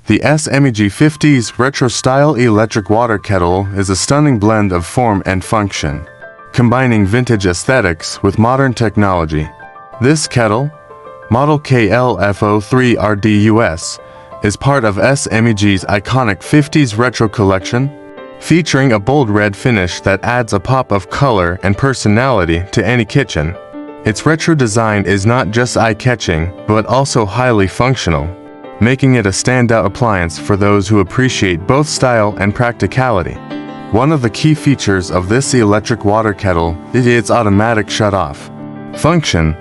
The SMEG 50's retro-style electric water kettle is a stunning blend of form and function, combining vintage aesthetics with modern technology. This kettle, model KLF03RDUS, is part of SMEG's iconic 50's retro collection, featuring a bold red finish that adds a pop of color and personality to any kitchen. Its retro design is not just eye-catching, but also highly functional, making it a standout appliance for those who appreciate both style and practicality. One of the key features of this electric water kettle is its automatic shut-off function,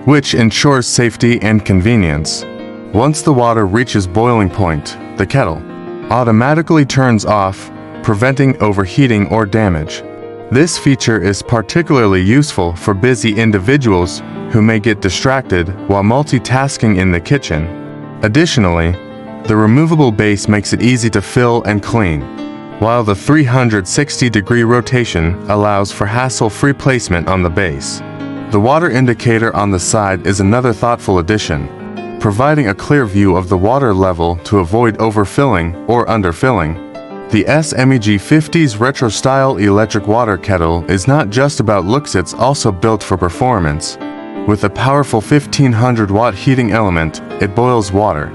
which ensures safety and convenience. Once the water reaches boiling point, the kettle automatically turns off, preventing overheating or damage. This feature is particularly useful for busy individuals who may get distracted while multitasking in the kitchen. Additionally, the removable base makes it easy to fill and clean, while the 360-degree rotation allows for hassle-free placement on the base. The water indicator on the side is another thoughtful addition, providing a clear view of the water level to avoid overfilling or underfilling. The SMEG 50's retro-style electric water kettle is not just about looks, it's also built for performance. With a powerful 1500-watt heating element, it boils water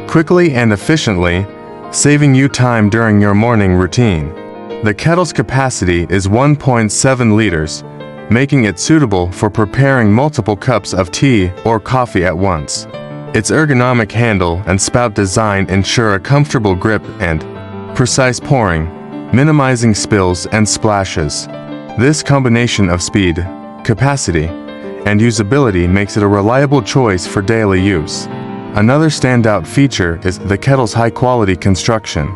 quickly and efficiently, saving you time during your morning routine. The kettle's capacity is 1.7 liters, making it suitable for preparing multiple cups of tea or coffee at once. Its ergonomic handle and spout design ensure a comfortable grip and precise pouring, minimizing spills and splashes. This combination of speed, capacity, and usability makes it a reliable choice for daily use. Another standout feature is the kettle's high-quality construction.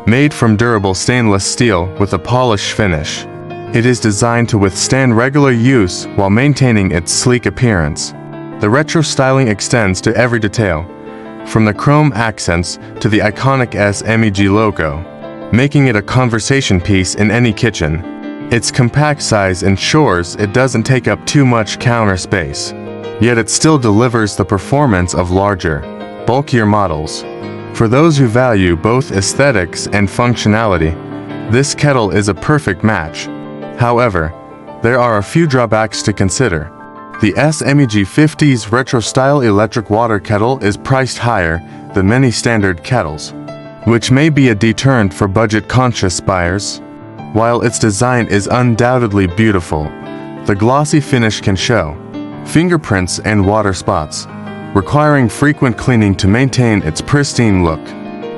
Made from durable stainless steel with a polished finish, it is designed to withstand regular use while maintaining its sleek appearance. The retro styling extends to every detail, from the chrome accents to the iconic SMEG logo, making it a conversation piece in any kitchen. Its compact size ensures it doesn't take up too much counter space, yet it still delivers the performance of larger, bulkier models. For those who value both aesthetics and functionality, this kettle is a perfect match. However, there are a few drawbacks to consider. The SMEG 50's retro-style electric water kettle is priced higher than many standard kettles, which may be a deterrent for budget-conscious buyers. While its design is undoubtedly beautiful, the glossy finish can show fingerprints and water spots, requiring frequent cleaning to maintain its pristine look.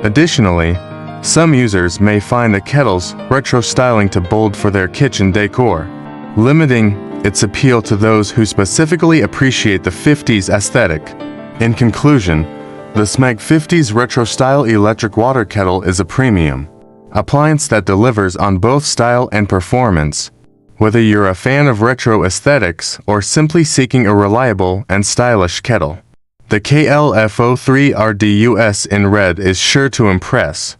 Additionally, some users may find the kettle's retro styling too bold for their kitchen decor, limiting its appeal to those who specifically appreciate the 50's aesthetic. In conclusion, the SMEG 50's retro-style electric water kettle is a premium appliance that delivers on both style and performance. Whether you're a fan of retro aesthetics or simply seeking a reliable and stylish kettle, the KLF03RDUS in red is sure to impress.